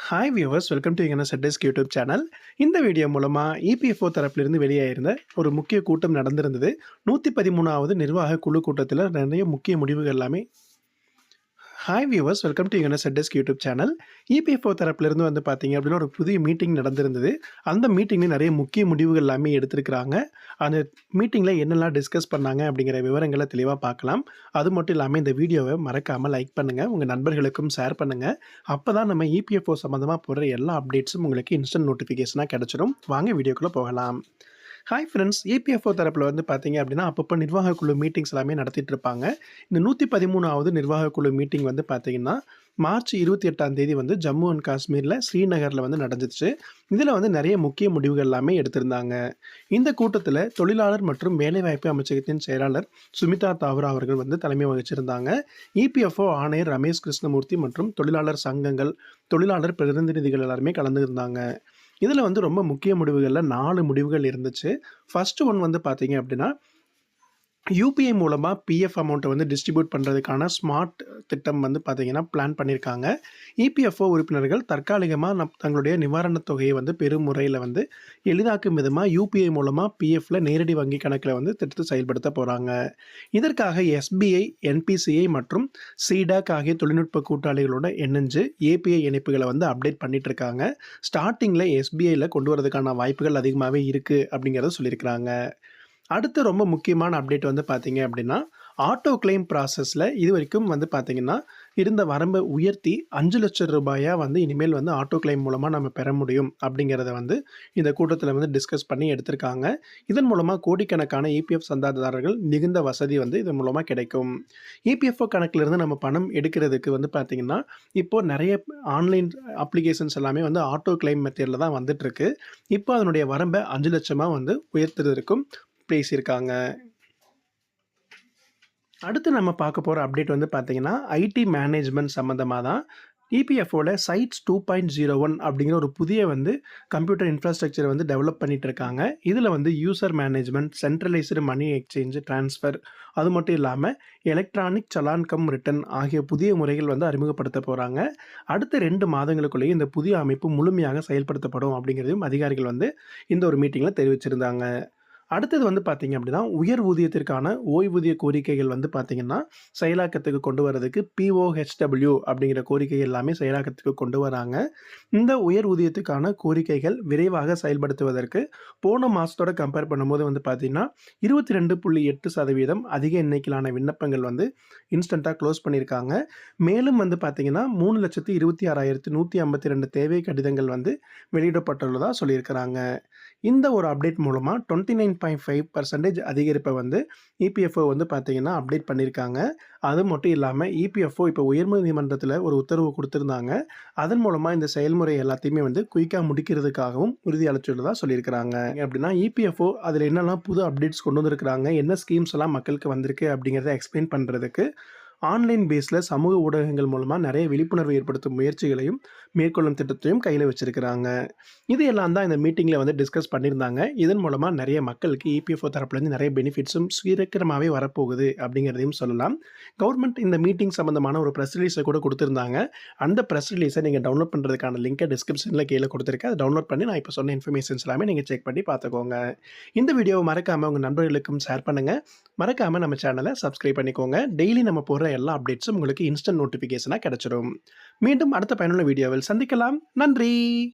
Hi viewers, welcome to எங்கன desk YouTube channel. இந்த video மூலமா இபிஎஃப்ஓ தரப்பிலிருந்து வெளியாயிருந்த ஒரு முக்கிய கூட்டம் நடந்திருந்தது. 113வது நிர்வாக குழு கூட்டத்தில் நிறைய முக்கிய முடிவுகள் எல்லாமே. ஹாய் வியூவர்ஸ், வெல்கம் டு எங்கன டெஸ்க் யூடியூப் சேனல். இபிஎஃப்ஓ தரப்பிலிருந்து வந்து பார்த்தீங்க அப்படின்னா ஒரு புதிய மீட்டிங் நடந்திருந்தது. அந்த மீட்டிங்கில் நிறைய முக்கிய முடிவுகள் எல்லாமே எடுத்திருக்கிறாங்க. அந்த மீட்டிங்கில் என்னெல்லாம் டிஸ்கஸ் பண்ணாங்க அப்படிங்கிற விவரங்களை தெளிவாக பார்க்கலாம். அது மட்டும் இல்லாமல் இந்த வீடியோவை மறக்காமல் லைக் பண்ணுங்கள், உங்கள் நண்பர்களுக்கும் ஷேர் பண்ணுங்கள். அப்போ தான் நம்ம இபிஎஃப்ஓ சம்மந்தமாக போடுற எல்லா அப்டேட்ஸும் உங்களுக்கு இன்ஸ்டன்ட் நோட்டிஃபிகேஷனாக கிடச்சிடும். வாங்க வீடியோக்குள்ளே போகலாம். ஹாய் ஃப்ரெண்ட்ஸ், இபிஎஃப்ஓ தரப்பில் வந்து பார்த்தீங்க அப்படின்னா அப்பப்போ நிர்வாக குழு மீட்டிங்ஸ் எல்லாமே நடத்திட்டு இருப்பாங்க. இந்த 113வது நிர்வாக குழு மீட்டிங் வந்து பார்த்தீங்கன்னா மார்ச் 28ஆம் தேதி வந்து ஜம்மு அண்ட் காஷ்மீரில் ஸ்ரீநகரில் வந்து நடந்துச்சு. இதில் வந்து நிறைய முக்கிய முடிவுகள் எல்லாமே எடுத்திருந்தாங்க. இந்த கூட்டத்தில் தொழிலாளர் மற்றும் வேலைவாய்ப்பு அமைச்சகத்தின் செயலாளர் சுமிதா தாவ்ரா அவர்கள் வந்து தலைமை வகிச்சிருந்தாங்க. இபிஎஃப்ஓ ஆணையர் ரமேஷ் கிருஷ்ணமூர்த்தி மற்றும் தொழிலாளர் சங்கங்கள், தொழிலாளர் பிரதிநிதிகள் எல்லாருமே கலந்துருந்தாங்க. இதில் வந்து ரொம்ப முக்கிய முடிவுகளில் 4 முடிவுகள் இருந்துச்சு. ஃபர்ஸ்ட் ஒன் வந்து பார்த்தீங்க அப்படின்னா யூபிஐ மூலமாக பிஎஃப் அமௌண்ட்டை வந்து டிஸ்ட்ரிபியூட் பண்ணுறதுக்கான ஸ்மார்ட் திட்டம் வந்து பார்த்தீங்கன்னா பிளான் பண்ணியிருக்காங்க. இபிஎஃப்ஓ உறுப்பினர்கள் தற்காலிகமாக தங்களுடைய நிவாரணத் தொகையை வந்து பெரும் முறையில் வந்து எளிதாக்கும் விதமாக யூபிஐ மூலமாக பிஎஃப்ல நேரடி வங்கி கணக்கில் வந்து திட்டத்தை செயல்படுத்த போகிறாங்க. இதற்காக எஸ்பிஐ, என்பிசிஐ மற்றும் சிடாக் ஆகிய தொழில்நுட்ப கூட்டாளிகளோட இணைஞ்சு ஏபிஐ இணைப்புகளை வந்து அப்டேட் பண்ணிட்டு இருக்காங்க. ஸ்டார்டிங்கில் எஸ்பிஐயில் கொண்டு வரதுக்கான வாய்ப்புகள் அதிகமாகவே இருக்குது அப்படிங்கிறத சொல்லியிருக்கிறாங்க. அடுத்து ரொம்ப முக்கியமான அப்டேட் வந்து பார்த்தீங்க அப்படின்னா ஆட்டோ கிளைம் ப்ராசஸில் இது வரைக்கும் வந்து பார்த்தீங்கன்னா இருந்த வரம்பை உயர்த்தி 5 லட்சம் ரூபாயாக வந்து இனிமேல் வந்து ஆட்டோ கிளைம் மூலமாக நம்ம பெற முடியும் அப்படிங்கிறத வந்து இந்த கூட்டத்தில் வந்து டிஸ்கஸ் பண்ணி எடுத்திருக்காங்க. இதன் மூலமாக கோடிக்கணக்கான இபிஎஃப் சந்தாதாரர்கள் மிகுந்த வசதி வந்து இதன் மூலமாக கிடைக்கும். இபிஎஃப்ஓ கணக்கிலிருந்து நம்ம பணம் எடுக்கிறதுக்கு வந்து பார்த்திங்கன்னா இப்போது நிறைய ஆன்லைன் அப்ளிகேஷன்ஸ் எல்லாமே வந்து ஆட்டோ கிளைம் மெத்தடில் தான் வந்துட்டுருக்கு. இப்போ அதனுடைய வரம்பை 5 லட்சமாக வந்து உயர்த்துறதுக்கும் பேசியிருக்காங்க. அடுத்து நம்ம பார்க்க போகிற அப்டேட் வந்து பார்த்தீங்கன்னா ஐடி மேனேஜ்மெண்ட் சம்மந்தமாக தான். இபிஎஃப்ஓட சைட்ஸ் 2.01 அப்படிங்கிற ஒரு புதிய வந்து கம்ப்யூட்டர் இன்ஃப்ராஸ்ட்ரக்சரை வந்து டெவலப் பண்ணிட்டு இருக்காங்க. இதில் வந்து யூசர் மேனேஜ்மெண்ட், சென்ட்ரலைஸ்டு மணி எக்ஸ்சேஞ்சு, ட்ரான்ஸ்ஃபர், அது மட்டும் இல்லாமல் எலக்ட்ரானிக் சலான் கம் ரிட்டன் ஆகிய புதிய முறைகள் வந்து அறிமுகப்படுத்த போகிறாங்க. அடுத்த 2 மாதங்களுக்குள்ளேயே இந்த புதிய அமைப்பு முழுமையாக செயல்படுத்தப்படும் அப்படிங்கிறதையும் அதிகாரிகள் வந்து இந்த ஒரு மீட்டிங்கில் தெரிவிச்சிருந்தாங்க. அடுத்தது வந்து பார்த்தீங்க அப்படின்னா உயர் ஊதியத்திற்கான ஓய்வூதிய கோரிக்கைகள் வந்து பார்த்தீங்கன்னா செயலாக்கத்துக்கு கொண்டு வரதுக்கு பிஓஹெச்டபிள்யூ அப்படிங்கிற கோரிக்கை எல்லாமே செயலாக்கத்துக்கு கொண்டு வராங்க. இந்த உயர் ஊதியத்துக்கான கோரிக்கைகள் விரைவாக செயல்படுத்துவதற்கு போன மாதத்தோட கம்பேர் பண்ணும்போது வந்து பார்த்தீங்கன்னா 22.8% அதிக எண்ணிக்கையிலான விண்ணப்பங்கள் வந்து இன்ஸ்டண்ட்டாக க்ளோஸ் பண்ணியிருக்காங்க. மேலும் வந்து பார்த்தீங்கன்னா 3,26,152 தேவை கடிதங்கள் வந்து வெளியிடப்பட்டுள்ளதாக சொல்லியிருக்கிறாங்க. இந்த ஒரு அப்டேட் மூலமாக 29.5% அதிகரிப்பை வந்து இபிஎஃப்ஓ வந்து பார்த்தீங்கன்னா அப்டேட் பண்ணியிருக்காங்க. அது மட்டும் இல்லாமல் இபிஎஃப்ஓ இப்போ உயர்நீதிமன்றத்தில் ஒரு உத்தரவு கொடுத்துருந்தாங்க. அதன் மூலமாக இந்த செயல்முறை எல்லாத்தையுமே வந்து குயிக்காக முடிக்கிறதுக்காகவும் உறுதி அளிச்சுள்ளதாக சொல்லியிருக்கிறாங்க. அப்படின்னா இபிஎஃப்ஓ அதில் என்னெல்லாம் புது அப்டேட்ஸ் கொண்டு வந்திருக்கிறாங்க, என்ன ஸ்கீம்ஸ் எல்லாம் மக்களுக்கு வந்திருக்கு அப்படிங்கிறத எக்ஸ்பிளைன் பண்ணுறதுக்கு ஆன்லைன் பேஸில் சமூக ஊடகங்கள் மூலமாக நிறைய விழிப்புணர்வு ஏற்படுத்தும் முயற்சிகளையும் மேற்கொள்ளும் திட்டத்தையும் கையில் வச்சிருக்கிறாங்க. இது எல்லாம் தான் இந்த மீட்டிங்கில் வந்து டிஸ்கஸ் பண்ணியிருந்தாங்க. இதன் மூலமாக நிறைய மக்களுக்கு இபிஎஃப்ஓ தரப்புலேருந்து நிறைய பெனிஃபிட்ஸும் சீக்கிரமாகவே வரப்போகுது அப்படிங்கிறதையும் சொல்லலாம். கவர்மெண்ட் இந்த மீட்டிங் சம்மந்தமான ஒரு ப்ரெஸ் ரிலீஸை கூட கொடுத்துருந்தாங்க. அந்த ப்ரெஸ் ரிலீஸை நீங்கள் டவுன்லோட் பண்ணுறதுக்கான லிங்கை டிஸ்கிரிப்ஷனில் கீழே கொடுத்துருக்கேன். அதை டவுன்லோட் பண்ணி நான் இப்போ சொன்ன இன்ஃபர்மேஷன்ஸ் எல்லாமே நீங்கள் செக் பண்ணி பார்த்துக்கோங்க. இந்த வீடியோவை மறக்காமல் உங்கள் நண்பர்களுக்கும் ஷேர் பண்ணுங்கள். மறக்காமல் நம்ம சேனலை சப்ஸ்கிரைப் பண்ணிக்கோங்க. டெய்லி நம்ம போடுற எல்லா அப்டேட்ஸும் உங்களுக்கு இன்ஸ்டன்ட் நோட்டிஃபிகேஷனாக கிடைச்சிடும். மீண்டும் அடுத்த பயனுள்ள வீடியோவில் சந்திக்கலாம். நன்றி.